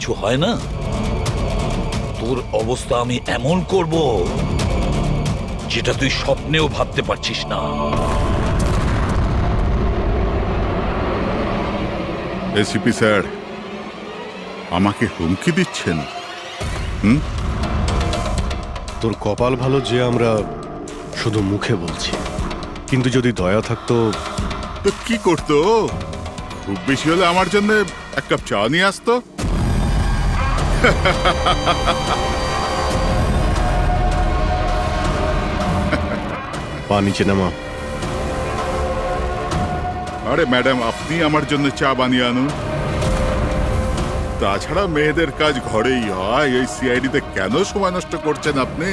কিচ্ছু হয় না, তোর অবস্থা আমি এমন করব যেটা তুই স্বপ্নেও ভাবতে পারছিস না। এসিপি স্যার আমাকে হুমকি দিচ্ছেন? তোর কপাল ভালো যে আমরা শুধু মুখে বলছি, কিন্তু যদি দয়া থাকতো। তো কি করতো? খুব বেশি হলে আমার জন্য এক কাপ চা নিয়ে আসতো। পা নিচে নামা। আরে ম্যাডাম, আপনি আমার জন্য চা বানিয়ে আনুন। তাছাড়া মেয়েদের কাজ ঘরেই হয়, এই সিআইডিতে কেন সময় নষ্ট করছেন আপনি?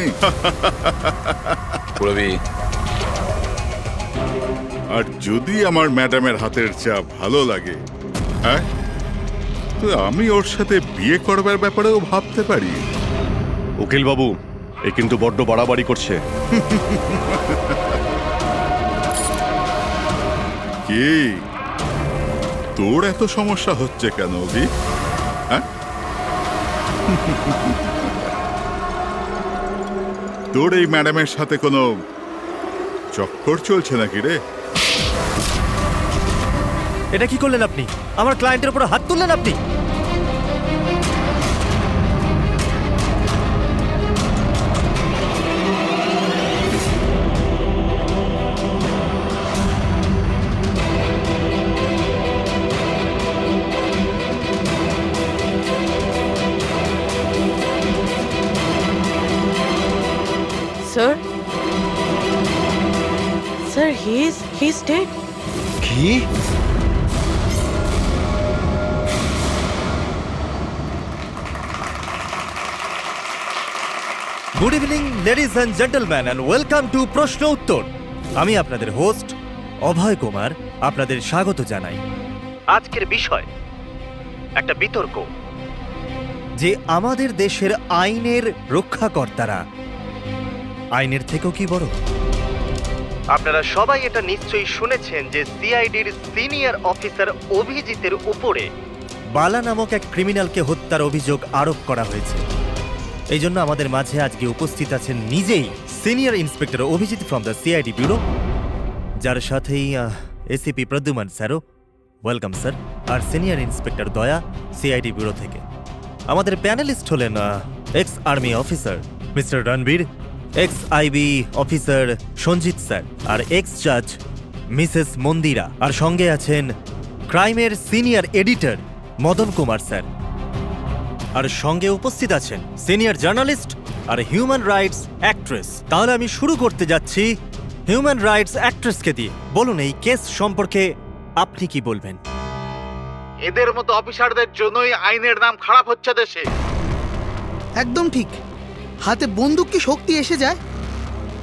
রবি, আর যদি আমার ম্যাডামের হাতের চা ভালো লাগে, হ্যাঁ, তো আমি ওর সাথে বিয়ে করবার ব্যাপারেও ভাবতে পারি। উকিল বাবু, এ কিন্তু বড্ড বাড়াবাড়ি করছে। কি তোর এত সমস্যা হচ্ছে কেন অভি? হ্যাঁ, তোর এই ম্যাডামের সাথে কোনো চক্কর চলছে নাকি রে? এটা কি করলেন আপনি? আমার ক্লায়েন্টের উপর হাত তুললেন আপনি। Sir? Sir, he's dead. কি? Good evening ladies and gentleman, and welcome to প্রশ্ন উত্তর। আমি আপনাদের হোস্ট অভয় কুমার আপনাদের স্বাগত জানাই। আজকের বিষয় একটা বিতর্ক, যে আমাদের দেশের আইনের রক্ষাকর্তারা আইনের থেকেও কি বড়। আপনারা সবাই এটা নিশ্চয়ই শুনেছেন যে সিআইডির সিনিয়র অফিসার অভিজিতের উপরে বালা নামক এক ক্রিমিনালকে হত্যার অভিযোগ আরোপ করা হয়েছে। এই জন্য আমাদের মাঝে আজকে উপস্থিত আছেন নিজেই senior inspector Abhijit from the CID bureau, যার সাথেই এসিপি প্রদ্যুমান স্যারও, ওয়েলকাম স্যার, আর senior inspector Daya CID bureau থেকে। আমাদের প্যানেলিস্ট হলেন ex army officer mister Ranbir, ex IB officer Sanjit sir, আর এক্স জাজ মিসেস মন্দিরা, আর সঙ্গে আছেন ক্রাইমের senior editor Madan Kumar sir, আর সঙ্গে উপস্থিত আছেন সিনিয়র জার্নালিস্ট আর হিউম্যান রাইটস অ্যাক্ট্রেস। তাহলে আমি শুরু করতে যাচ্ছি হিউম্যান রাইটস অ্যাক্ট্রেসকে দিয়ে। বলুন, এই কেস সম্পর্কে আপনি কি বলবেন? এদের মতো অফিসারদের জন্যই আইনের নাম খারাপ হচ্ছে দেশে। একদম ঠিক। হাতে বন্দুক কি শক্তি এসে যায়?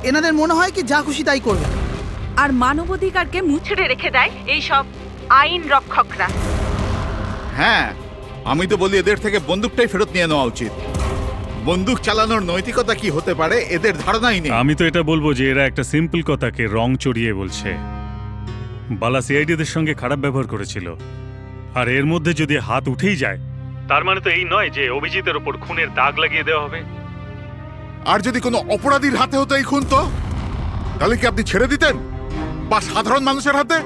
এনাদের মনে হয় কি যা খুশি তাই করবে, আর মানবাধিকারকে মুচড়ে রেখে দেয় এই সব আইন রক্ষকরা। হ্যাঁ, আমি তো বলি এদের থেকে বন্দুকটাই ফেরত নিয়ে নেওয়া উচিত। বন্দুক চালানোর নৈতিকতা কি হতে পারে এদের ধারণাই নেই। আমি তো এটা বলবো যে এরা একটা সিম্পল কথাকে রং চড়িয়ে বলছে। বালা সিআইডিদের সঙ্গে খারাপ ব্যবহার করেছিল, আর এর মধ্যে যদি হাত উঠেই যায়, তার মানে তো এই নয় যে অভিজিতের ওপর খুনের দাগ লাগিয়ে দেওয়া হবে। আর যদি কোনো অপরাধীর হাতে হতো এই খুন, তো তাহলে কি আপনি ছেড়ে দিতেন? বা সাধারণ মানুষের হাতে?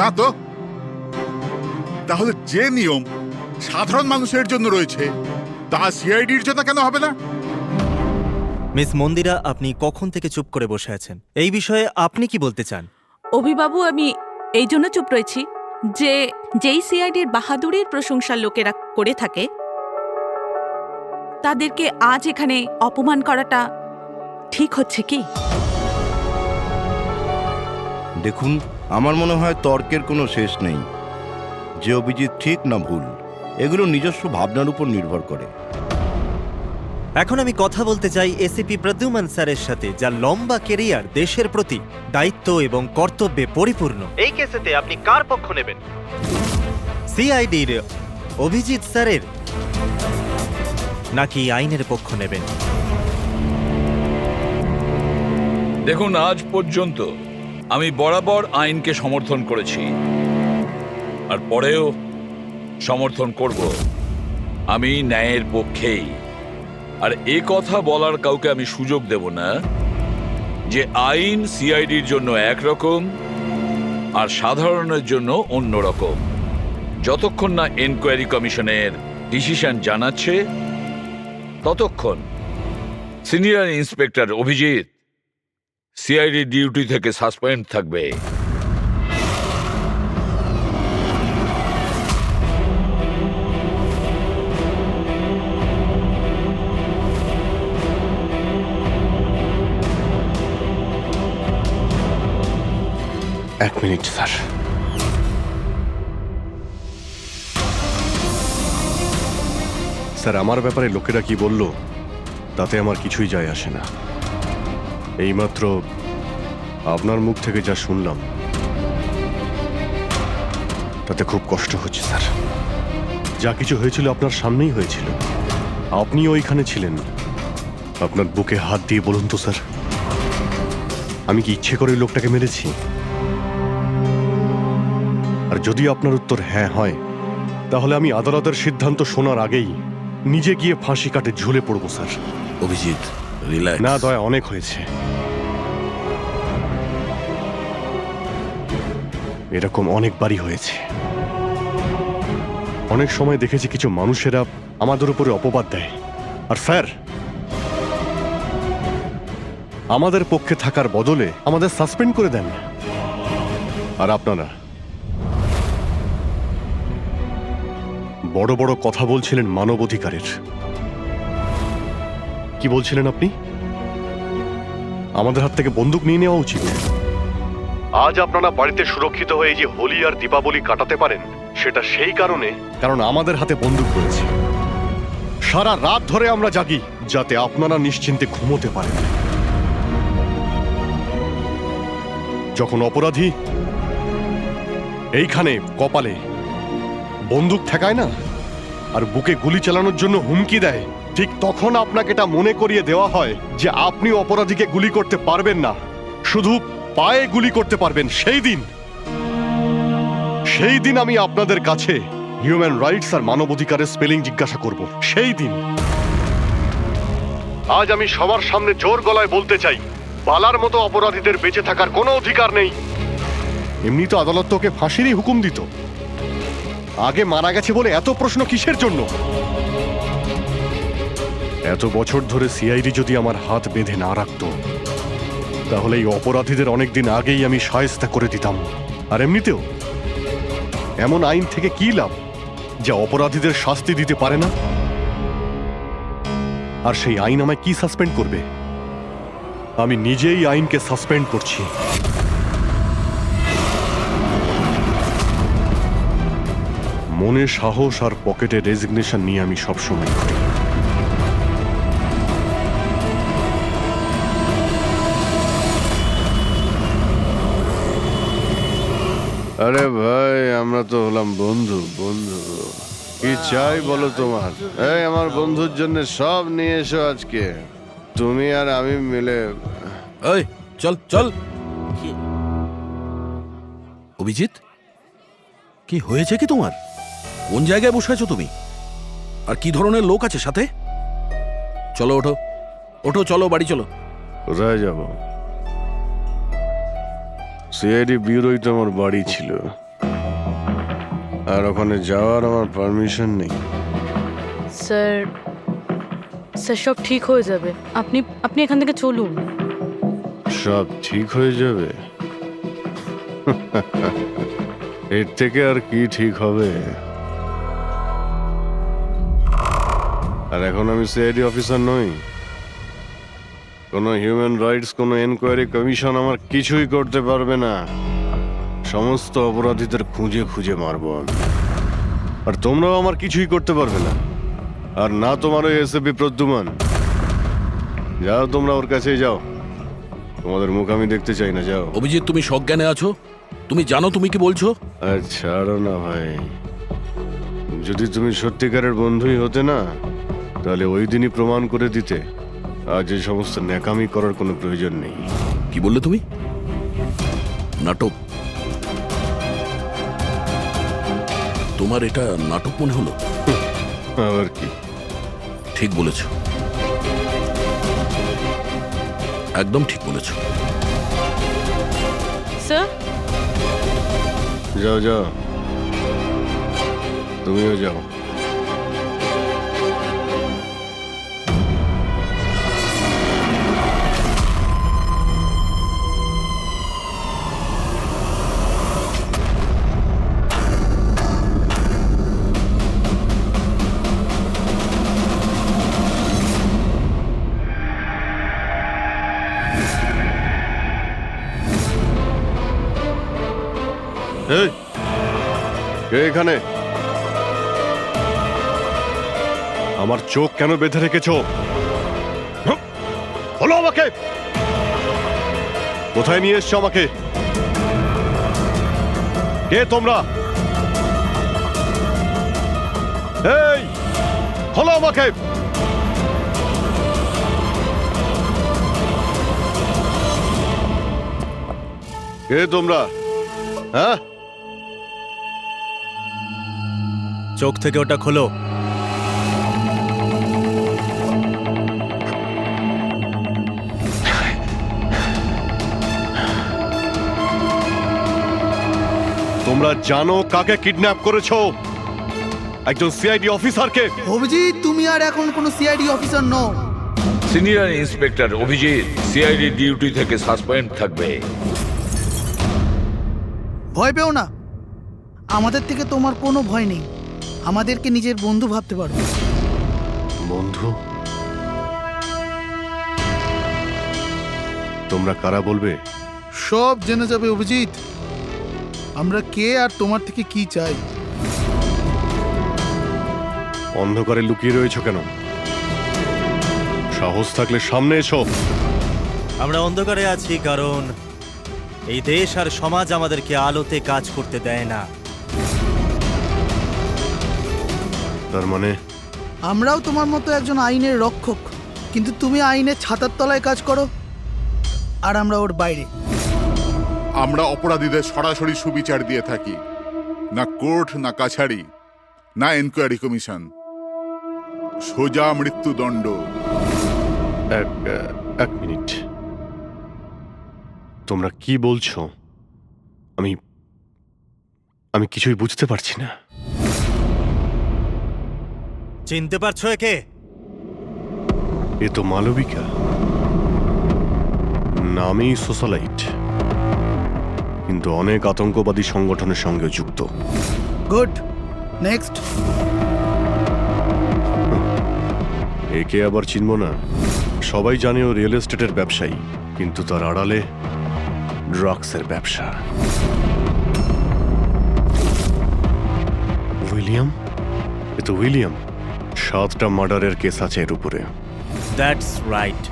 না তো। তাহলে যে নিয়ম সাধারণ মানুষের জন্য রয়েছে তা সিআইডির জন্য কেন হবে না? মিস মন্দিরা, আপনি কখন থেকে চুপ করে বসে আছেন? এই বিষয়ে আপনি কি বলতে চান? অভিবাবু, আমি এই জন্য চুপ রয়েছি যে যেই সিআইডির বাহাদুরির প্রশংসা লোকেরা করে থাকে, তাদেরকে আজ এখানে অপমান করাটা ঠিক হচ্ছে কি? দেখুন, আমার মনে হয় তর্কের কোনো শেষ নেই। যে অভিজিৎ ঠিক না ভুল, এগুলো নিজস্ব ভাবনার উপর নির্ভর করে। এখন আমি কথা বলতে চাই এসিপি প্রদ্যুমান স্যারের সাথে, যার লম্বা কেরিয়ার দেশের প্রতি দায়িত্ব এবং কর্তব্যে পরিপূর্ণ। এই কেসেতে আপনি কার পক্ষ নেবেন? সিআইডির অভিজিৎ স্যারের, নাকি আইনের পক্ষ নেবেন? দেখুন, আজ পর্যন্ত আমি বরাবর আইনকে সমর্থন করেছি, আর পরেও সমর্থন করব। আমি ন্যায়ের পক্ষেই, আর এ কথা বলার কাউকে আমি সুযোগ দেব না যে আইন সিআইডির জন্য একরকম আর সাধারণের জন্য অন্যরকম। যতক্ষণ না এনকোয়ারি কমিশনের ডিসিশন জানাচ্ছে ততক্ষণ senior inspector Abhijit CID duty থেকে সাসপেন্ড থাকবে। এক মিনিট স্যার। স্যার, আমার ব্যাপারে লোকেরা কি বলল তাতে আমার কিছুই যায় আসে না। এইমাত্র আপনার মুখ থেকে যা শুনলাম তাতে খুব কষ্ট হচ্ছে স্যার। যা কিছু হয়েছিল আপনার সামনেই হয়েছিল, আপনি ওইখানে ছিলেন। আপনার বুকে হাত দিয়ে বলুন তো স্যার, আমি কি ইচ্ছে করে ওই লোকটাকে মেরেছি? আর যদি আপনার উত্তর হ্যাঁ হয়, তাহলে আমি আদালতের সিদ্ধান্ত শোনার আগেই নিজে গিয়ে ফাঁসি কাটে ঝুলে পড়বো স্যার। অভিজিৎ, রিল্যাক্স। না দয়া, অনেক হয়েছে। এরকম অনেকবারই হয়েছে। অনেক সময় দেখেছি কিছু মানুষেরা আমাদের উপরে অপবাদ দেয়, আর স্যার আমাদের পক্ষে থাকার বদলে আমাদের সাসপেন্ড করে দেন। আর আপনারা বড় বড় কথা বলছিলেন মানবাধিকারের। কি বলছিলেন আপনি? আমাদের হাত থেকে বন্দুক নিয়ে নেওয়া উচিত। আজ আপনারা বাড়িতে সুরক্ষিত হয়ে যে হোলি আর দীপাবলি কাটাতে পারেন, সেটা সেই কারণে কারণ আমাদের হাতে বন্দুক রয়েছে। সারা রাত ধরে আমরা জাগি যাতে আপনারা নিশ্চিন্তে ঘুমোতে পারেন। যখন অপরাধী এইখানে কপালে বন্দুক ঠেকায় না আর বুকে গুলি চালানোর জন্য হুমকি দেয়, ঠিক তখন আপনাকে এটা মনে করিয়ে দেওয়া হয় যে আপনি অপরাধীকে গুলি করতে পারবেন না, শুধু পায়ে গুলি করতে পারবেন। সেই দিন আমি আপনাদের কাছে হিউম্যান রাইটস আর মানবাধিকারের স্পেলিং জিজ্ঞাসা করব। সেই দিন। আজ আমি সবার সামনে জোর গলায় বলতে চাই, বালার মতো অপরাধীদের বেঁচে থাকার কোনো অধিকার নেই। এমনি তো আদালত তোকে ফাঁসিরই হুকুম দিত। আগে মারা গেছে বলে এত প্রশ্ন কিসের জন্য? এত বছর ধরে সিআইডি যদি আমার হাত বেঁধে না রাখত, তাহলে এই অপরাধীদের অনেকদিন আগেই আমি শায়েস্তা করে দিতাম। আর এমনিতেও এমন আইন থেকে কি লাভ যা অপরাধীদের শাস্তি দিতে পারে না? আর সেই আইন আমায় কি সাসপেন্ড করবে? আমি নিজেই আইনকে সাসপেন্ড করছি। মনে সাহস আর পকেটে রেজিগনেশন নিয়ে আমি সবসময় করি। আরে ভাই, আমরা তো হলাম বন্ধু। কি চাই বলো তোমার? এই আমার বন্ধুর জন্য সব নিয়ে এসো আজকে, তুমি আর আমি মিলে। এই চল চল। অভিজিৎ, কি হয়েছে কি তোমার? কোন জায়গায় বসে আছো তুমি? আর কি ধরনের লোক আছে সাথে? চলো ওঠো ওঠো, চলো বাড়ি চলো। কোথায় যাব? সিআইডি ব্যুরোই তো আমার বাড়ি ছিল, আর ওখানে যাওয়ার আমার পারমিশন নেই। স্যার, সব ঠিক হয়ে যাবে। আপনি এখান থেকে চলুন। সব ঠিক হয়ে যাবে? এর থেকে আর কি ঠিক হবে? আর এখন আমি সিআইডি অফিসার নই। কোনো হিউম্যান রাইটস, কোনো এনকোয়ারি কমিশন আমার কিছুই করতে পারবে না। সমস্ত অপরাধীদের খুঁজে খুঁজে মারবো আমি, আর তোমরাও আমার কিছুই করতে পারবে না। আর না তোমার ওই এসএপি প্রদ্যুমান। যাও, তোমরা ওর কাছেই যাও। তোমাদের মুখ আমি দেখতে চাই না, যাও। অভিজিৎ, তুমি সজ্ঞানে আছো? তুমি জানো তুমি কি বলছো? ছাড়ো না ভাই, যদি তুমি সত্যিকারের বন্ধুই হতে না, তাহলে ওই দিনই প্রমাণ করে দিতে আজ এই সমস্ত ন্যাকামি করার কোনো প্রয়োজন নেই। কি বললে তুমি? নাটক? তোমার এটা নাটক মনে হলো? আবার কি? ঠিক বলেছ, একদম ঠিক বলেছ। স্যার যাও যাও, তুমিও যাও। এই, কে এখানে? আমার চোখ কেন বেঁধে রেখেছো? বলো আমাকে, কোথায় নিয়ে এসছো আমাকে? কে তোমরা? এই, বলো আমাকে। কে তোমরা? হ্যাঁ, চোখ থেকে ওটা খোলো। তোমরা জানো কাকে কিডন্যাপ করেছো? একজন সিআইডি অফিসারকে। অভিজিৎ, তুমি আর এখন কোনো সিআইডি অফিসার নও। Senior inspector Abhijit CID duty থেকে সাসপেন্ড থাকবে। ভয় পেও না, আমাদের থেকে তোমার কোনো ভয় নেই। আমাদেরকে নিজের বন্ধু ভাবতে পারো। বন্ধু? তোমরা কারা বলবে? সব জেনে যাবে অভিজিৎ, আমরা কে আর তোমার থেকে কি চাই। অন্ধকারে লুকিয়ে রয়েছো কেন? সাহস থাকলে সামনে এসো। আমরা অন্ধকারে আছি কারণ এই দেশ আর সমাজ আমাদেরকে আলোতে কাজ করতে দেয় না। তার মানে আমরাও তোমার মতো একজন আইনের রক্ষক, কিন্তু তুমি আইনের ছাতার তলায় কাজ করো আর আমরা ওর বাইরে। আমরা অপরাধীদের সরাসরি সুবিচার দিয়ে থাকি, না কোর্ট, না কাছারি, না এনকোয়ারি কমিশন, সোজা মৃত্যুদণ্ড। এক মিনিট, তোমরা কি বলছো? আমি কিছুই বুঝতে পারছি না। চিনতে পারছো একে? এ তো মালবিকা, নামেই সোশ্যালাইট, কিন্তু অনেক আতঙ্কবাদী সংগঠনের সঙ্গে যুক্ত। Good, next. একে আবার চিনব না? সবাই জানে ও রিয়েল এস্টেটের ব্যবসায়ী, কিন্তু তার আড়ালে ড্রাগসের ব্যবসা। উইলিয়াম? এ তো উইলিয়াম। 7টা মার্ডারের কেস আছে এর উপরে। That's right.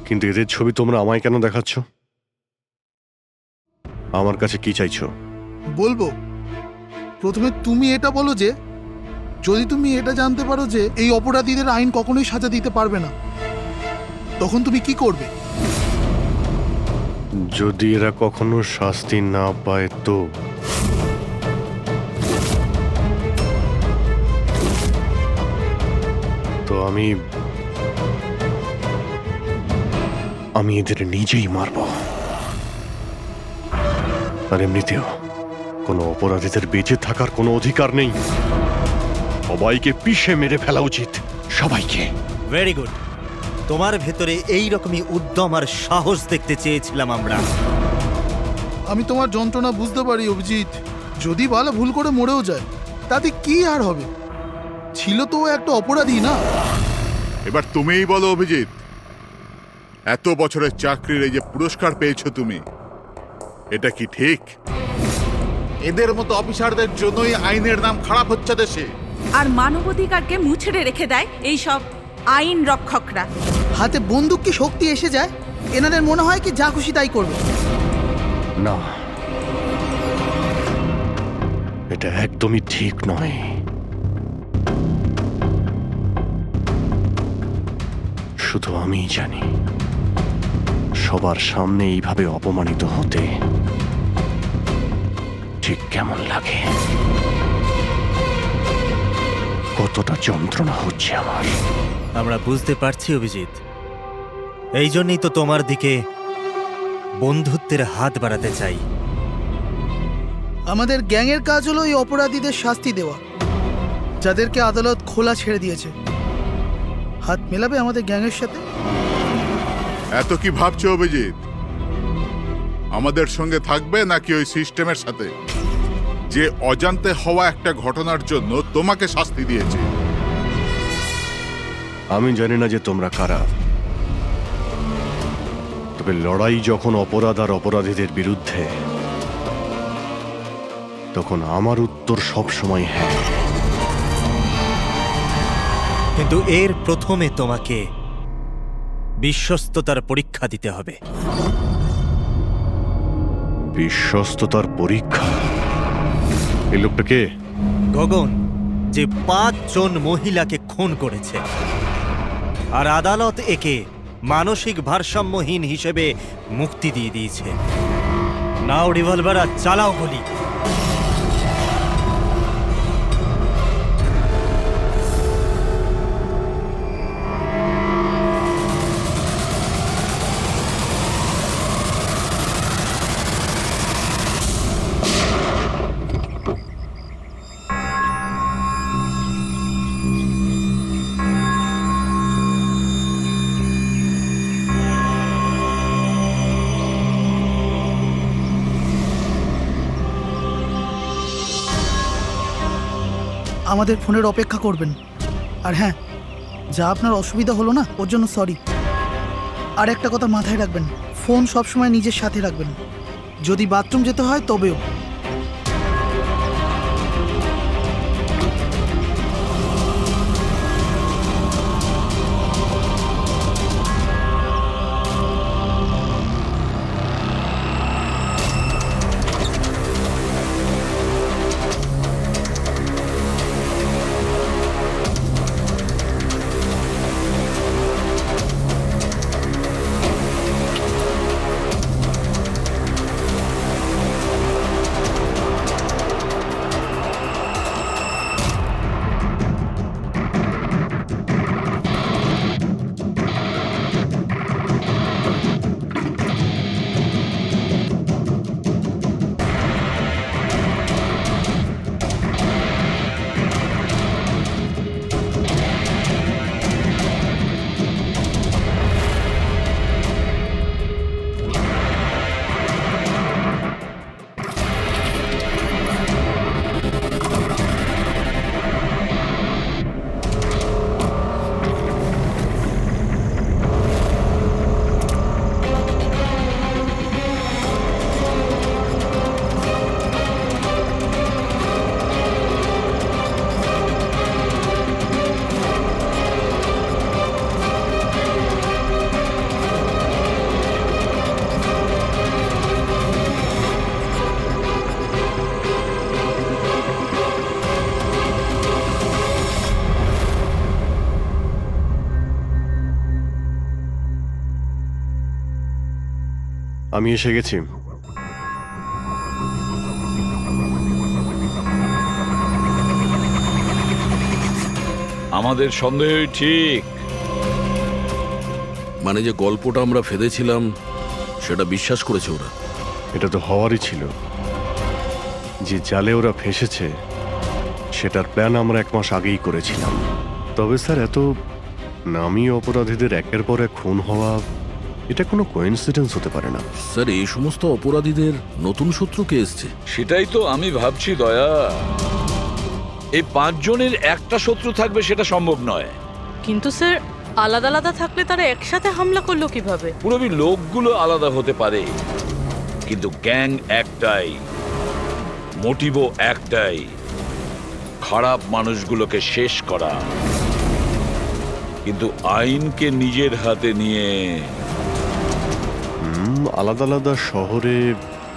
কিন্তু এদের ছবি তোমরা আমায় কেন দেখাচ্ছ? আমার কাছে কি চাইছো? বলবো, প্রথমে তুমি এটা বলো যে যদি তুমি এটা জানতে পারো যে এই অপরাধীদের আইন কখনোই সাজা দিতে পারবে না, তখন তুমি কি করবে? যদি এরা কখনো শাস্তি না পায় তো? তো আমি এদের নিজেই মারব। আর এমনিতেও কোনো অপরাধীদের বেঁচে থাকার কোনো অধিকার নেই। সবাইকে পিষে মেরে ফেলা উচিত, সবাইকে। Very good. তোমার ভেতরে এই রকমই উদ্যম আর সাহস দেখতে চেয়েছিলাম আমরা। আমি তোমার যন্ত্রণা বুঝতে পারি অভিজিৎ। যদি বালা ভুল করে মরেও যায় তাতে কি আর হবে? ছিল তো ও একটা অপরাধী, না? এবার তুমিই বলো অভিজিৎ, এত বছরের চাকরির এই যে পুরস্কার পেয়েছো তুমি, এটা কি ঠিক? এদের মতো অফিসারদের জন্যই আইনের নাম খারাপ হচ্ছে দেশে। আর মানবাধিকারকে মুছড়ে রেখে দেয় এই সব আইন রক্ষকরা। হাতে বন্দুক কি শক্তি এসে যায়? এনাদের মনে হয় কি যা খুশি তাই করবে। না, এটা একদমই ঠিক নয়। শুধু আমিই জানি সবার সামনে এইভাবে অপমানিত হতে ঠিক কেমন লাগে। কতটা যন্ত্রণা হচ্ছে আমার। আমরা বুঝতে পারছি অভিজিৎ, এই জন্যই তো তোমার দিকে বন্ধুত্বের হাত বাড়াতে চাই। আমাদের গ্যাংয়ের কাজ হলো এই অপরাধীদের শাস্তি দেওয়া, যাদেরকে আদালত খোলা ছেড়ে দিয়েছে। হাত মেলাবে আমাদের গ্যাংয়ের সাথে? এত কি ভাবছো অভিজিৎ? আমাদের সঙ্গে থাকবে নাকি ওই সিস্টেমের সাথে, যে অজান্তে হওয়া একটা ঘটনার জন্য তোমাকে শাস্তি দিয়েছে? আমি জানি না যে তোমরা কারা, তবে লড়াই যখন অপরাধ আর অপরাধীদের বিরুদ্ধে, তখন আমার উত্তর সবসময় হ্যাঁ। কিন্তু এর প্রথমে তোমাকে বিশ্বস্ততার পরীক্ষা দিতে হবে। বিশ্বস্ততার পরীক্ষা? এই লোকটা কে? গগন, যে 5 জন মহিলাকে খুন করেছে, আর আদালত একে মানসিক ভারসাম্যহীন হিসেবে মুক্তি দিয়ে দিয়েছে। নাও রিভলভার আর চালাও গুলি। আমাদের ফোনের অপেক্ষা করবেন। আর হ্যাঁ, যা আপনার অসুবিধা হলো না, ওর জন্য সরি। আর একটা কথা মাথায় রাখবেন, ফোন সবসময় নিজের সাথে রাখবেন। যদি বাথরুম যেতে হয় তবেও। আমি এসে গেছি। আমাদের সন্দেহই ঠিক। মানে যে গল্পটা আমরা ফেদেছিলাম সেটা বিশ্বাস করেছে ওরা। এটা তো হওয়ারই ছিল। যে জালে ওরা ফেসেছে সেটার প্ল্যান আমরা 1 মাস আগেই করেছিলাম। তবে স্যার, এত নামী অপরাধীদের একের পর এক খুন হওয়া, এটা কোনো কোইন্সিডেন্স হতে পারে না। স্যার, এই সমস্ত অপরাধীদের নতুন শত্রু কে এসছে? সেটাই তো আমি ভাবছি দয়া। এই 5 জনের একটা শত্রু থাকবে সেটা সম্ভব নয়। কিন্তু স্যার, আলাদা আলাদা থাকলে তারা একসাথে হামলা করলো কিভাবে? পুরোপুরি লোকগুলো আলাদা হতে পারে, কিন্তু গ্যাং একটাই, মোটিভও একটাই, খারাপ মানুষগুলোকে শেষ করা। কিন্তু আইনকে নিজের হাতে নিয়ে আলাদা আলাদা শহরে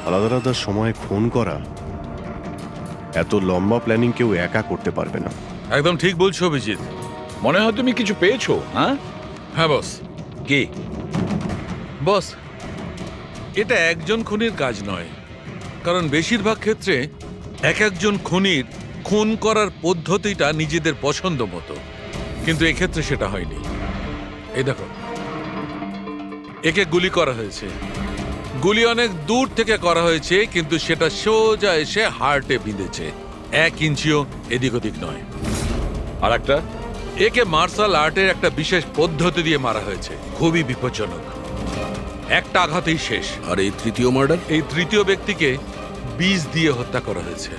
আলাদা আলাদা সময় খুন করা, এত লম্বা প্ল্যানিং কেউ একা করতে পারবে না। একদম ঠিক বলছো অভিজিৎ। মনে হয় তুমি কিছু পেয়েছো। হ্যাঁ বস। কি বস, এটা একজন খুনির কাজ নয়, কারণ বেশিরভাগ ক্ষেত্রে এক একজন খুনির খুন করার পদ্ধতিটা নিজেদের পছন্দ মতো, কিন্তু এক্ষেত্রে সেটা হয়নি। এই দেখো, একে গুলি করা হয়েছে, গুলি অনেক দূর থেকে করা হয়েছে, কিন্তু সেটা সোজা এসে হার্টে বিঁধেছে, 1 ইঞ্চিও এদিক ওদিক নয়। আর একটা, একে মার্শাল আর্টের একটা বিশেষ পদ্ধতি দিয়ে মারা হয়েছে, খুবই বিপজ্জনক। একটা আঘাতেই শেষ। আর এই তৃতীয় মার্ডার? এই তৃতীয় ব্যক্তিকে বিষ দিয়ে হত্যা করা হয়েছে।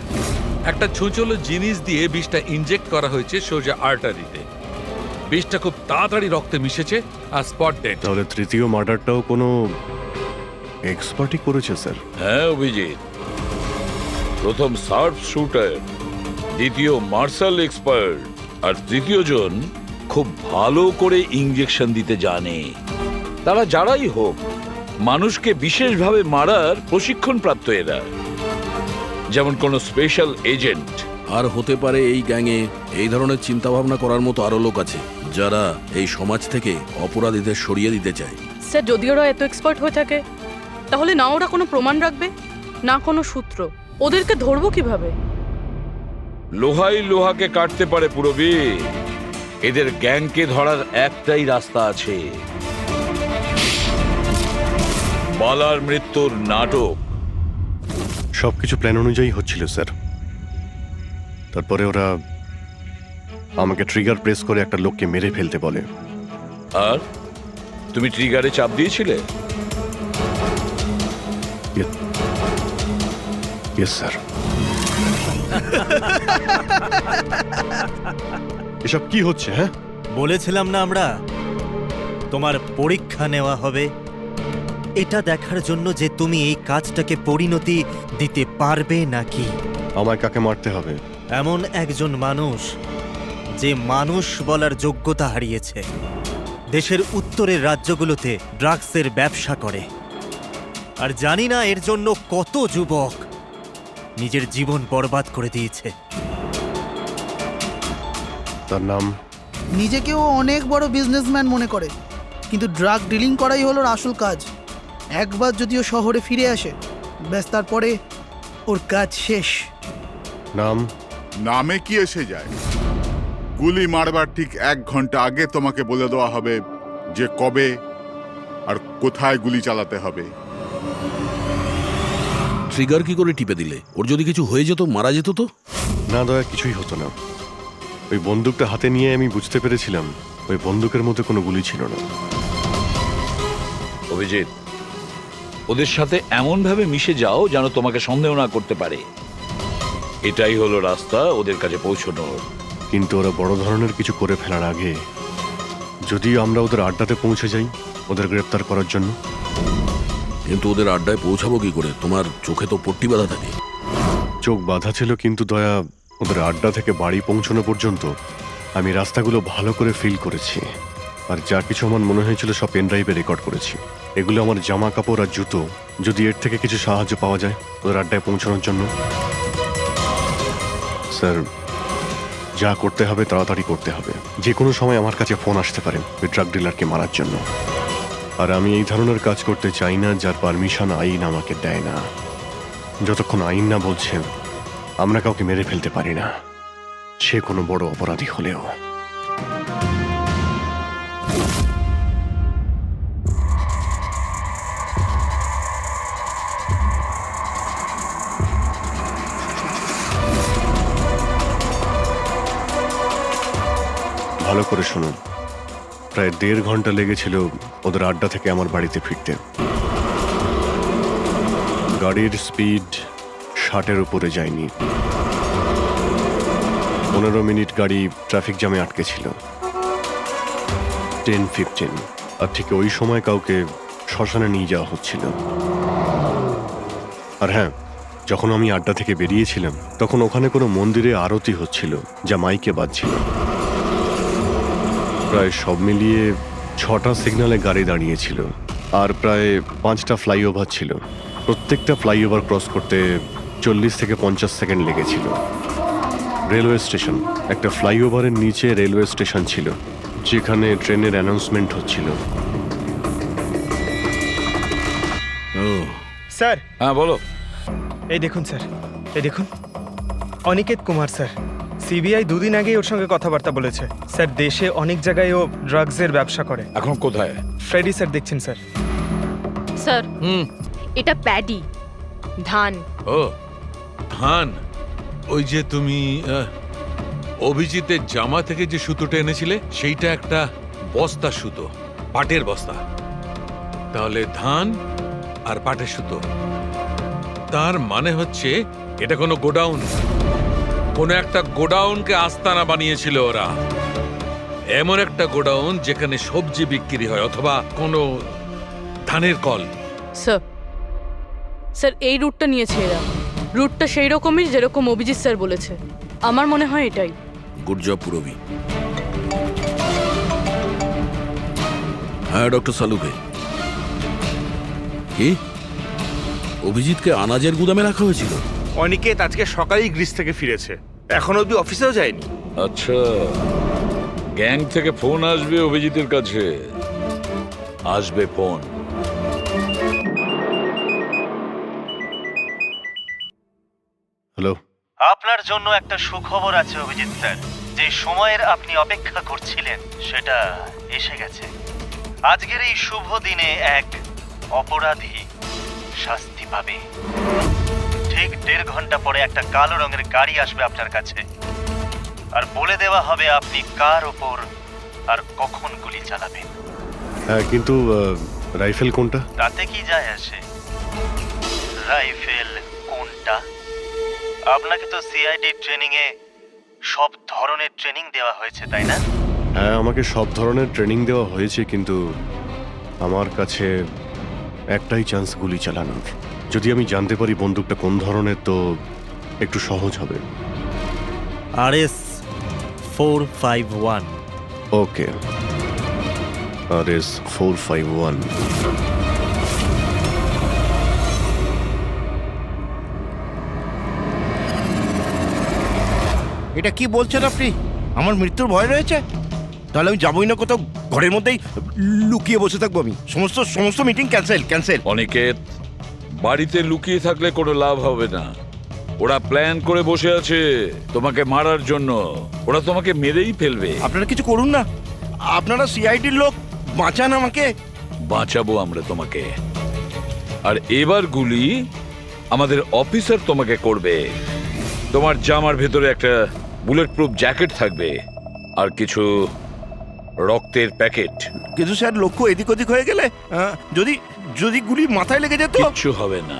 একটা ছোঁচলো জিনিস দিয়ে বিষটা ইনজেক্ট করা হয়েছে সোজা আর্টারিতে। বিষটা খুব তাড়াতাড়ি রক্তে মিশেছে আর স্পট ডেড। তাহলে তৃতীয় মার্ডারটাও কোনো এক্সপার্টই করেছে স্যার? হ্যাঁ অভিজিৎ, প্রথম শার্প শুটার, দ্বিতীয় মার্শাল এক্সপার্ট, আর তৃতীয় জন খুব ভালো করে ইঞ্জেকশন দিতে জানে। তারা যারাই হোক, মানুষকে বিশেষভাবে মারার প্রশিক্ষণ প্রাপ্ত এরা, যেমন কোনো স্পেশাল এজেন্ট। আর হতে পারে এই গ্যাংয়ে এই ধরনের চিন্তাভাবনা করার মতো আরো লোক আছে, যারা এই সমাজ থেকে অপরাধীদের সরিয়ে দিতে চায়। স্যার, যদি ওরা এত এক্সপার্ট হয়ে থাকে, তাহলে না ওরা কোনো প্রমাণ রাখবে, না কোনো সূত্র। ওদেরকে ধরবো কিভাবে? লোহাই লোহাকে কাটতে পারে পুরবীর। এদের গ্যাংকে ধরার একটাই রাস্তা আছে, বালার মৃত্যুর নাটক। সবকিছু প্ল্যান অনুযায়ী হচ্ছিল স্যার। তারপরে ওরা আমাকে ট্রিগার প্রেস করে একটা লোককে মেরে ফেলতে বলে। আর তুমি ট্রিগারে চাপ দিয়েছিলে? Yes sir. এসব কি হচ্ছে? হ্যাঁ, বলেছিলাম না আমরা, তোমার পরীক্ষা নেওয়া হবে এটা দেখার জন্য যে তুমি এই কাজটাকে পরিণতি দিতে পারবে নাকি। আমায় কাকে মারতে হবে? এমন একজন মানুষ যে মানুষ বলার যোগ্যতা হারিয়েছে, দেশের উত্তরের রাজ্যগুলোতে ড্রাগসের ব্যবসা করে, আর জানি না এর জন্য কত যুবক নিজের জীবন বরবাদ করে দিয়েছে। তার নাম? নিজেকেও অনেক বড় বিজনেসম্যান মনে করে, কিন্তু ড্রাগ ডিলিং করাই হলো ওর আসল কাজ। একবার যদিও শহরে ফিরে আসে, ব্যাস তারপরে ওর কাজ শেষ। নাম? নামে কি এসে যায়? গুলি মারবার ঠিক 1 ঘন্টা আগে তোমাকে বলে দেওয়া হবে যে কবে আর কোথায় গুলি চালাতে হবে। ট্রিগার কি করে টিপে দিলে? ওর যদি কিছু হয়ে যেত, মারা যেত তো? না দয়া, কিছুই হতো না। ওই বন্দুকটা হাতে নিয়ে আমি বুঝতে পেরেছিলাম ওই বন্দুকের মধ্যে কোনো গুলি ছিল না। অভিজিৎ, ওদের সাথে এমন ভাবে মিশে যাও যেন তোমাকে সন্দেহ না করতে পারে। এটাই হলো রাস্তা ওদের কাছে পৌঁছানোর। কিন্তু ওরা বড় ধরনের কিছু করে ফেলার আগে যদি আমরা ওদের আড্ডাতে পৌঁছে যাই ওদের গ্রেপ্তার করার জন্য। কিন্তু ওদের আড্ডায় পৌঁছাবো কি করে? তোমার চোখে তো পট্টি বাঁধা থাকে। চোখ বাঁধা ছিল, কিন্তু দয়া, ওদের আড্ডা থেকে বাড়ি পৌঁছানো পর্যন্ত আমি রাস্তাগুলো ভালো করে ফিল করেছি। আর যা কিছু আমার মনে হয়েছিল সব পেন ড্রাইভে রেকর্ড করেছি। এগুলো আমার জামা কাপড় আর জুতো। যদি এর থেকে কিছু সাহায্য পাওয়া যায় ওদের আড্ডায় পৌঁছানোর জন্য। স্যার, যা করতে হবে তাড়াতাড়ি করতে হবে। যে কোনো সময় আমার কাছে ফোন আসতে পারে ওই ড্রাগ ডিলারকে মারার জন্য। আর আমি এই ধরনের কাজ করতে চাই না যার পারমিশন আইন আমাকে দেয় না। যতক্ষণ আইন না বলছে আমরা কাউকে মেরে ফেলতে পারি না, সে কোনো বড় অপরাধী হলেও। ভালো করে শুনুন, প্রায় 1.5 ঘন্টা লেগেছিল ওদের আড্ডা থেকে আমার বাড়িতে ফিরতে। গাড়ির স্পিড 60-এর উপরে যায়নি। 15 মিনিট গাড়ি ট্রাফিক জ্যামে আটকে ছিল। 10-15, আর ঠিক ওই সময় কাউকে শ্মশানে নিয়ে যাওয়া হচ্ছিল। আর হ্যাঁ, যখন আমি আড্ডা থেকে বেরিয়েছিলাম তখন ওখানে কোনো মন্দিরে আরতি হচ্ছিল যা মাইকে বাজছিল। প্রায় সব মিলিয়ে 6টা সিগন্যালে গাড়ি দাঁড়িয়েছিল, আর প্রায় 5টা ফ্লাইওভার ছিল। প্রত্যেকটা ফ্লাইওভার ক্রস করতে 40 থেকে 50 সেকেন্ড লেগেছিল। রেলওয়ে স্টেশন, একটা ফ্লাইওভারের নিচে রেলওয়ে স্টেশন ছিল যেখানে ট্রেনের অ্যানাউন্সমেন্ট হচ্ছিল। স্যার। হ্যাঁ বলো। এই দেখুন স্যার, এই দেখুন। অনিকেত কুমার স্যার, সিবিআই দুদিন আগেই ওর সঙ্গে কথাবার্তা বলেছে স্যার। দেশে অনেক জায়গায় ও ড্রাগসের ব্যবসা করে। এখন কোথায়? ফ্রেডি স্যার দেখছেন স্যার। স্যার এটা প্যাডি, ধান। ও ধান, ওই যে তুমি অভিজিতের জামা থেকে যে সুতোটা এনেছিলে সেইটা একটা বস্তা সুতো, পাটের বস্তা। তাহলে ধান আর পাটের সুতো, তার মানে হচ্ছে এটা কোনো গোডাউন, কোনো একটা গোডাউনকে আস্তানা বানিয়েছিল ওরা। এমন একটা গোডাউন যেখানে সবজি বিক্রি হয় অথবা কোনো ধানের কল। স্যার স্যার এই রুটটা নিয়েছে এরা। রুটটা সেই রকমই যেরকম অভিজিৎ স্যার বলেছে। আমার মনে হয় এটাই। গুড জব পুরবি। হ্যাঁ ডক্টর সালুকে, কি অভিজিৎকে আনাজের গুদামে রাখা হয়েছিল? অনিকেত আজকে সকালেই গ্রিস থেকে ফিরেছে, এখনো অব্দি অফিসেও যায়নি। আচ্ছা, গ্যাং থেকে ফোন আসবে অভিজিতের কাছে, আসবে ফোন। হ্যালো, আপনার জন্য একটা সুখবর আছে অভিজিৎ স্যার। যে সময়ের আপনি অপেক্ষা করছিলেন সেটা এসে গেছে। আজকের এই শুভ দিনে এক অপরাধী শাস্তি পাবে। ঠিক 1.5 ঘন্টা পরে একটা কালো রঙের গাড়ি আসবে আপনার কাছে, আর বলে দেওয়া হবে আপনি কার ওপর আর কখন গুলি চালাবেন। হ্যাঁ কিন্তু রাইফেল কোনটা? তাতে কি যায় আসে রাইফেল কোনটা? আপনাকে তো সিআইডি ট্রেনিং এ সব ধরনের ট্রেনিং দেওয়া হয়েছে, তাই না? হ্যাঁ, আমাকে সব ধরনের ট্রেনিং দেওয়া হয়েছে, কিন্তু আমার কাছে একটাই চান্স গুলি চালানোর। যদি আমি জানতে পারি বন্দুকটা কোন ধরনের তো একটু সহজ হবে। RS 451। ওকে, RS 451। এটা কি বলছেন আপনি? আমার মৃত্যুর ভয় রয়েছে? তাহলে আমি যাবই না কোথাও, ঘরের মধ্যেই লুকিয়ে বসে থাকবো আমি। সমস্ত মিটিং ক্যান্সেল। অনিকেত, বাড়িতে লুকিয়ে থাকলে কোনো লাভ হবে না। ওরা প্ল্যান করে বসে আছে তোমাকে মারার জন্য। ওরা তোমাকে মেরেই ফেলবে। আপনারা কিছু করুন না, আপনারা সিআইডির লোক, বাঁচান আমাকে। বাঁচাবো আমরা তোমাকে। আর এবার গুলি আমাদের অফিসার তোমাকে করবে। তোমার জামার ভেতরে একটা বুলেট প্রুফ জ্যাকেট থাকবে আর কিছু রক্তের প্যাকেট। কিন্তু স্যার, লক্ষ্য এদিক ওদিক হয়ে গেলে যদি গুলি মাথায় লেগে যেত? কিচ্ছু হবে না,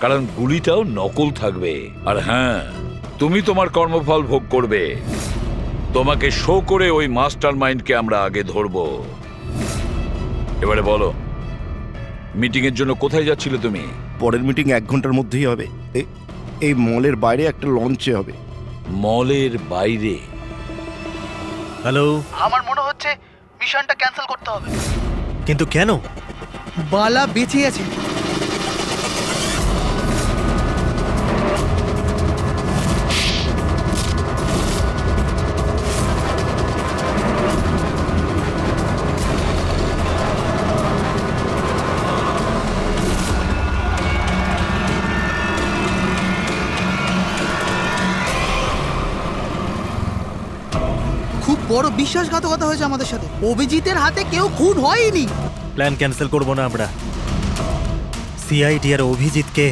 কারণ গুলিটাও নকল থাকবে। আর হ্যাঁ, তুমি তোমার কর্মফল ভোগ করবে। তোমাকে শো করে ওই মাস্টার মাইন্ডকে আমরা আগে ধরবো। এবারে বলো, মিটিং এর জন্য কোথায় যাচ্ছিলে তুমি? পরের মিটিং 1 ঘন্টার মধ্যেই হবে। এই মলের বাইরে একটা লঞ্চে হবে। মলের বাইরে? হ্যালো, আমার মনে হচ্ছে মিশনটা ক্যান্সেল করতে হবে। কিন্তু কেন? বালা বেঁচে আছে। খুব বড় বিশ্বাসঘাতকতা হয়েছে আমাদের সাথে। অভিজিতের হাতে কেউ খুন হয়নি। প্ল্যান ক্যান্সেল করব না আমরা। সিআইডি আর অভিজিৎকে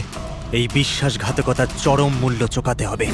এই বিশ্বাসঘাতকতার চরম মূল্য চোকাতে হবে।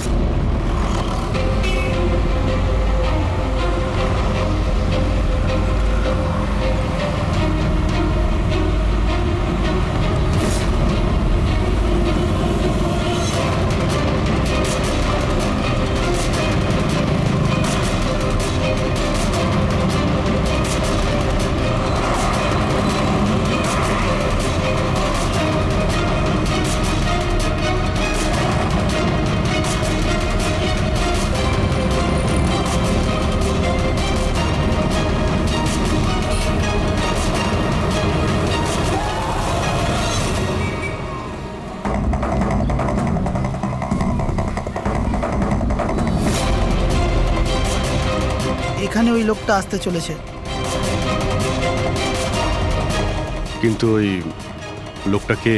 এখানে ওই লোকটা আসতে চলেছে। কিন্তু ওই লোকটা কে?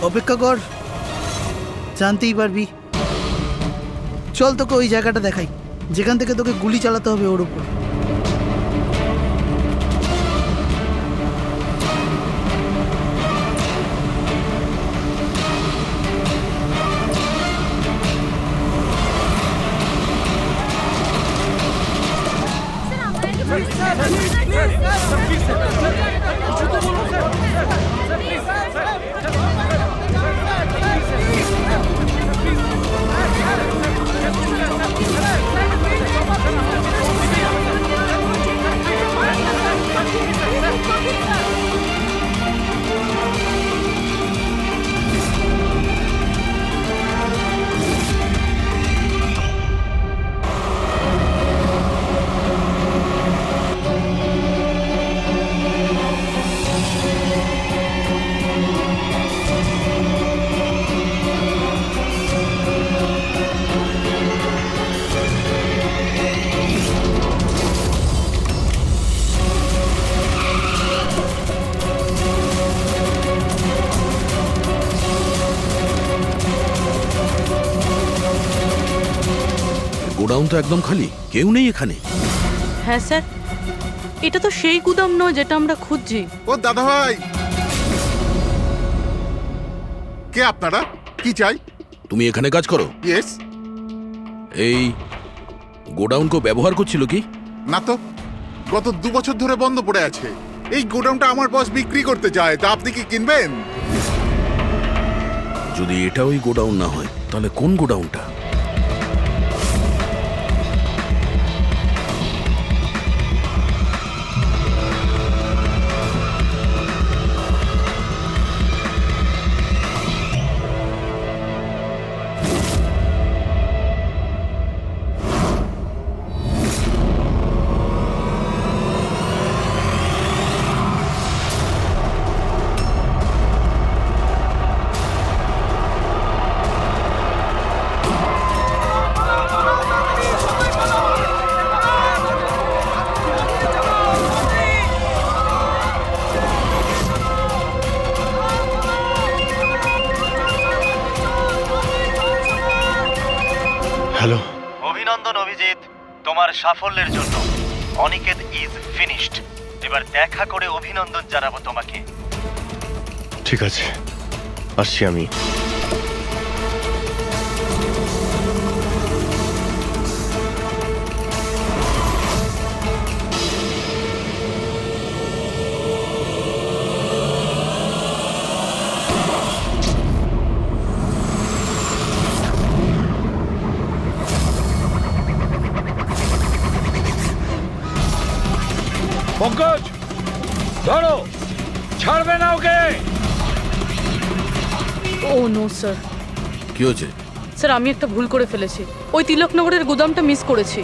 অপেক্ষা কর, জানতেই পারবি। চল তোকে ওই জায়গাটা দেখাই, যেখান থেকে তোকে গুলি চালাতে হবে ওর উপর। গোডাউন তো একদম খালি, কেউ নেই এখানে। হ্যাঁ স্যার, এটা তো সেই গুদাম নয় যেটা আমরা খুঁজছি। ও দাদা ভাই, কে আপনারা? কি চাই? তুমি এখানে কাজ করো? ইয়েস। এই গোডাউন কো ব্যবহার করছিল কি? না তো, গত 2 বছর ধরে বন্ধ পড়ে আছে। এই গোডাউনটা আমার বস বিক্রি করতে চায়, তা আপনি কি কিনবেন? যদি এটা ওই গোডাউন না হয় তাহলে কোন গোডাউনটা? হ্যালো। অভিনন্দন অভিজিৎ, তোমার সাফল্যের জন্য। Aniket is finished. এবার দেখা করে অভিনন্দন জানাবো তোমাকে। ঠিক আছে, আসছি আমি। পঙ্কজ, ধরো, ছাড়বে না ওকে। ও নো স্যার। কি হয়েছে? স্যার, আমি একটা ভুল করে ফেলেছি। ওই তিলকনগরের গুদামটা মিস করেছি।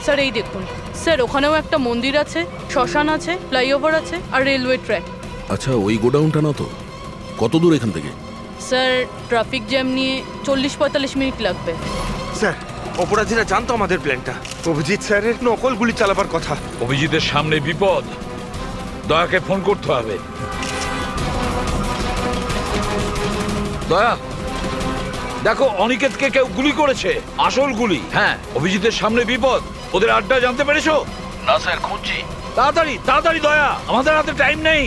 স্যার এই দেখুন স্যার, ওখানেও একটা মন্দির আছে, শ্মশান আছে, ফ্লাইওভার আছে আর রেলওয়ে ট্র্যাক। আচ্ছা, ওই গোডাউনটা না তো? কত দূর এখান থেকে? স্যার, ট্রাফিক জ্যাম নিয়ে 40-45 মিনিট লাগবে। স্যার, অপরাধীরা জানতো আমাদের প্ল্যানটা। অভিজিৎ স্যারের নকল গুলি চালাবার কথা। অভিজিতের সামনে বিপদ, দয়াকে ফোন করতে হবে। দয়া, দেখো অনিকেতকে কেউ গুলি করেছে, আসল গুলি। হ্যাঁ, অভিজিতের সামনে বিপদ। ওদের আড্ডা জানতে পেরেছো? না স্যার, খুঁজছি। তাড়াতাড়ি তাড়াতাড়ি দয়া, আমাদের হাতে টাইম নেই।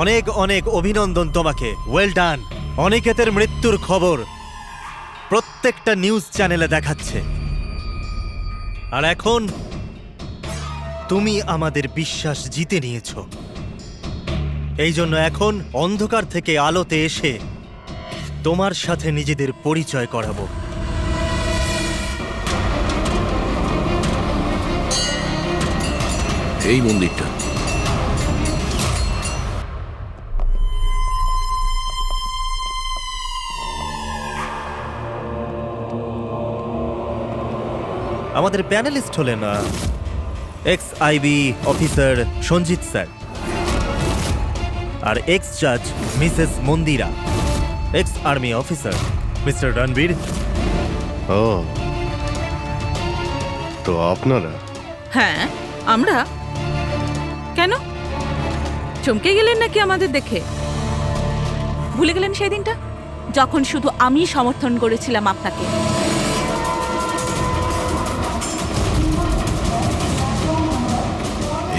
অনেক অনেক অভিনন্দন তোমাকে। Well done. অনিকেতের মৃত্যুর খবর প্রত্যেকটা নিউজ চ্যানেলে দেখাচ্ছে, আর এখন তুমি আমাদের বিশ্বাস জিতে নিয়েছো। এই জন্য এখন অন্ধকার থেকে আলোতে এসে তোমার সাথে নিজেদের পরিচয় করাবো। এই মন্দিরটা। আমাদের প্যানেলিস্ট হলেন ex IB officer Sanjit sir, আর এক্স জাজ Mrs Mandira, ex army officer mister Ranbir. ও, তো আপনারা? হ্যাঁ, আমরা। কেন চমকে গেলেন নাকি আমাদের দেখে? ভুলে গেলেন সেই দিনটা যখন শুধু আমি সমর্থন করেছিলাম আপনাকে?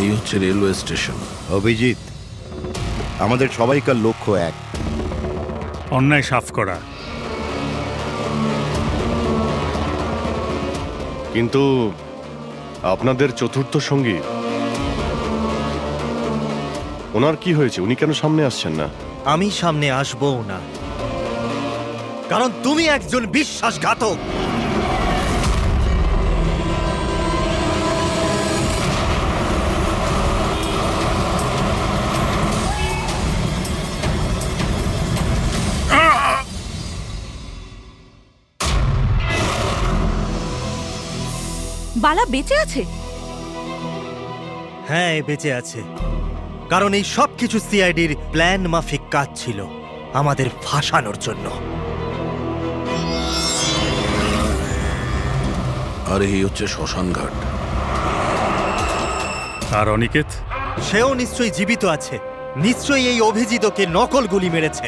এই হচ্ছে রেলওয়ে স্টেশন। অভিজিৎ, আমাদের সবাইকার লক্ষ্য এক, অন্যায় সাফ করা। কিন্তু আপনাদের চতুর্থ সঙ্গী, ওনার কি হয়েছে? উনি কেন সামনে আসছেন না? আমি সামনে আসবো না, কারণ তুমি একজন বিশ্বাসঘাতক। বালা বেঁচে আছে? হ্যাঁ, বেঁচে আছে, কারণ এই সব কিছু সিআইডির প্ল্যান মাফিক কাজ ছিল আমাদের ফাঁসানোর জন্য। আর এই হচ্ছে শ্মশান ঘাট। আর অনিকেত? সেও নিশ্চয়ই জীবিত আছে, নিশ্চয়ই এই অভিজিৎকে নকল গুলি মেরেছে।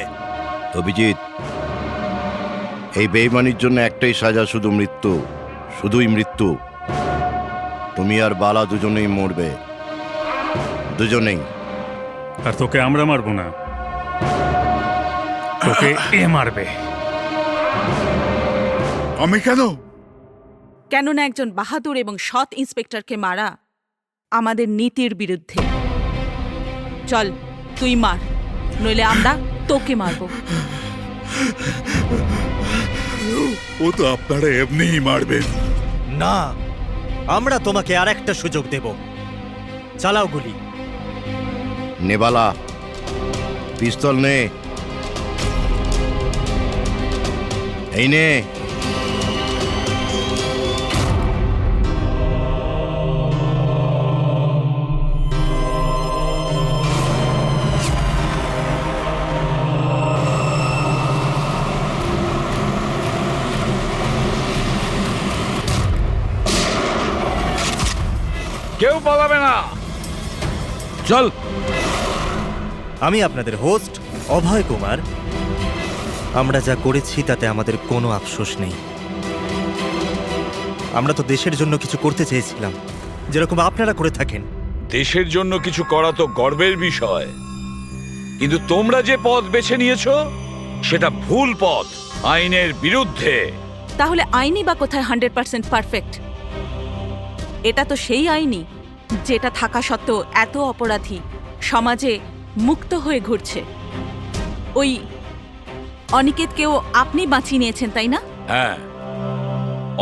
অভিজিৎ, এই বেইমানির জন্য একটাই সাজা, শুধু মৃত্যু, শুধুই মৃত্যু। তুমি আর বালা দুজনেই মরবে, দুজনেই। আর তোকে আমরা মারবো না, তোকে এ মারবে। আমি কেন? কেননা একজন বাহাদুর এবং সৎ ইন্সপেক্টরকে মারা আমাদের নীতির বিরুদ্ধে। চল, তুই মার, নইলে আমরা তোকে মারবো। ও তো আপনারা এমনিই মারবেন। না, আমরা তোমাকে আর একটা সুযোগ দেব। চালাও গুলি। নেবালা, পিস্তল নে। এই নে। কেউ পালাবে না, চল। আমি আপনাদের হোস্ট অভয় কুমার। আমরা যা করেছি তাতে আমাদের কোনো আফসোস নেই। আমরা তো দেশের জন্য কিছু করতে চেয়েছিলাম, যেরকম আপনারা করে থাকেন। দেশের জন্য কিছু করা তো গর্বের বিষয়, কিন্তু তোমরা যে পথ বেছে নিয়েছো সেটা ভুল পথ, আইনের বিরুদ্ধে। তাহলে আইনই বা কোথায় 100% পারফেক্ট? এটা তো সেই আইনই যেটা থাকা সত্ত্বেও এত অপরাধী সমাজে মুক্ত হয়ে ঘুরছে। ওই অনিকেতকেও আপনি বাঁচিয়ে নিয়েছেন, তাই না? হ্যাঁ,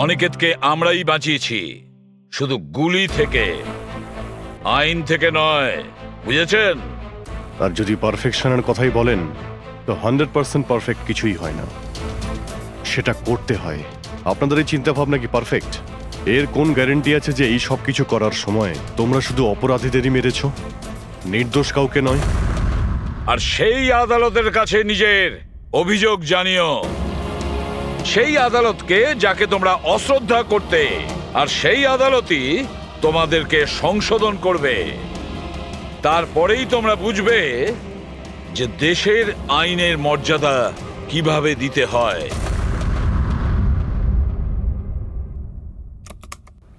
অনিকেতকে আমরাই বাঁচিয়েছি, শুধু গুলি থেকে, আইন থেকে নয়, বুঝেছেন? আর যদি পারফেকশনের কথাই বলেন, তো 100% পারফেক্ট কিছুই হয় না, সেটা করতে হয়। আপনাদের এই চিন্তা ভাবনা কি পারফেক্ট? এর কোন গ্যারেন্টি আছে যে এই সব কিছু করার সময় তোমরা শুধু অপরাধীদেরই মেরেছ, নির্দোষ কাউকে নয়? আর সেই আদালতের কাছে নিজের অভিযোগ জানিও, সেই আদালতকে যাকে তোমরা অশ্রদ্ধা করতে, আর সেই আদালতই তোমাদেরকে সংশোধন করবে। তারপরেই তোমরা বুঝবে যে দেশের আইনের মর্যাদা কিভাবে দিতে হয়।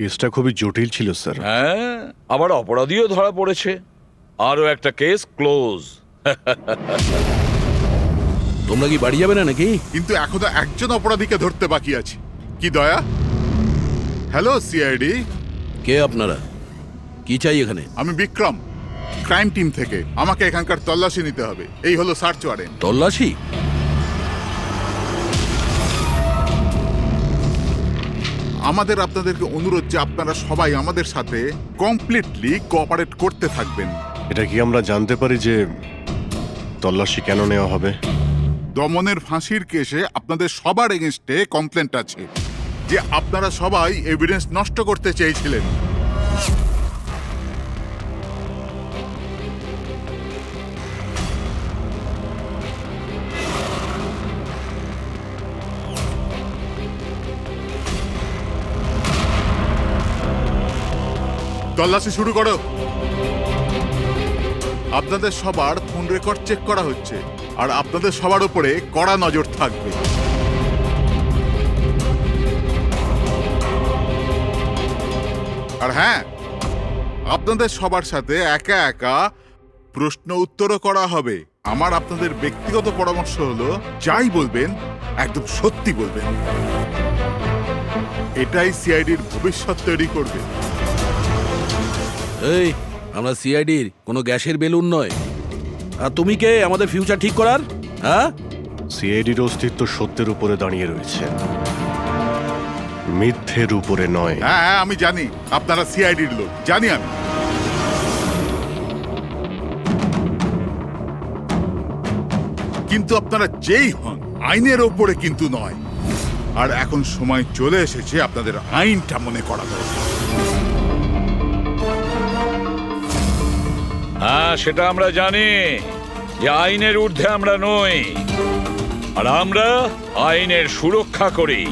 কেসটা খুবই জটিল ছিল স্যার। হ্যাঁ, আবার অপরাধীও ধরা পড়েছে, আরো একটা কেস ক্লোজ। তোমরা কি বাড়ি যাবে না নাকি? কিন্তু এখনো একজন অপরাধীকে ধরতে বাকি আছে। কি দয়া? Hello CID. কে আপনারা? কি চাই এখানে? আমি বিক্রম, ক্রাইম টিম থেকে। আমাকে এখানকার তল্লাশি নিতে হবে। এই হলো সার্চ ওয়ারেন্ট। তল্লাশি? আমাদের আপনাদেরকে অনুরোধ যে আপনারা সবাই আমাদের সাথে কমপ্লিটলি কোঅপারেট করতে থাকবেন। এটা কি আমরা জানতে পারি যে তল্লাশি কেন নেওয়া হবে? দমনের ফাঁসির কেসে আপনাদের সবার এগেনস্টে কমপ্লেন্ট আছে। যে আপনারা সবাই এভিডেন্স নষ্ট করতে চেয়েছিলেন। তল্লাশি শুরু করো। আপনাদের সবার ফোন রেকর্ড চেক করা হচ্ছে, আর আপনাদের সবার উপরে কড়া নজর থাকবে। আর হ্যাঁ, আপনাদের সবার সাথে একা একা প্রশ্ন উত্তরও করা হবে। আমার আপনাদের ব্যক্তিগত পরামর্শ হলো, যাই বলবেন একদম সত্যি বলবেন। এটাই সিআইডির ভবিষ্যৎ তৈরি করবে। এই, আমরা সিআইডির কোনো গ্যাসের বেলুন নয়। আর তুমি কে আমাদের ফিউচার ঠিক করার? হ্যাঁ, সিআইডির অস্তিত্ব সত্যের উপরে দাঁড়িয়ে রয়েছে, মিথ্যের উপরে নয়। হ্যাঁ হ্যাঁ, আমি জানি আপনারা সিআইডির লোক, জানি আমি। কিন্তু আপনারা যেই হন, আইনের ওপরে কিন্তু নয়। আর এখন সময় চলে এসেছে আপনাদের আইনটা মনে করা দরকার। হ্যাঁ, সেটা আমরা জানি যে আইনের ঊর্ধ্বে আমরা নই, আর আমরা আইনের সুরক্ষা করি,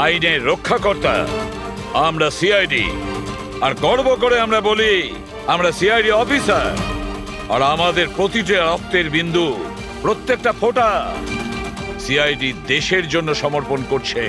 আইনের রক্ষাকর্তা। আমরা সিআইডি, আর গর্ব করে আমরা বলি আমরা সিআইডি অফিসার। আর আমাদের প্রতিটা রক্তের বিন্দু, প্রত্যেকটা ফোঁটা সিআইডি দেশের জন্য সমর্পণ করছে।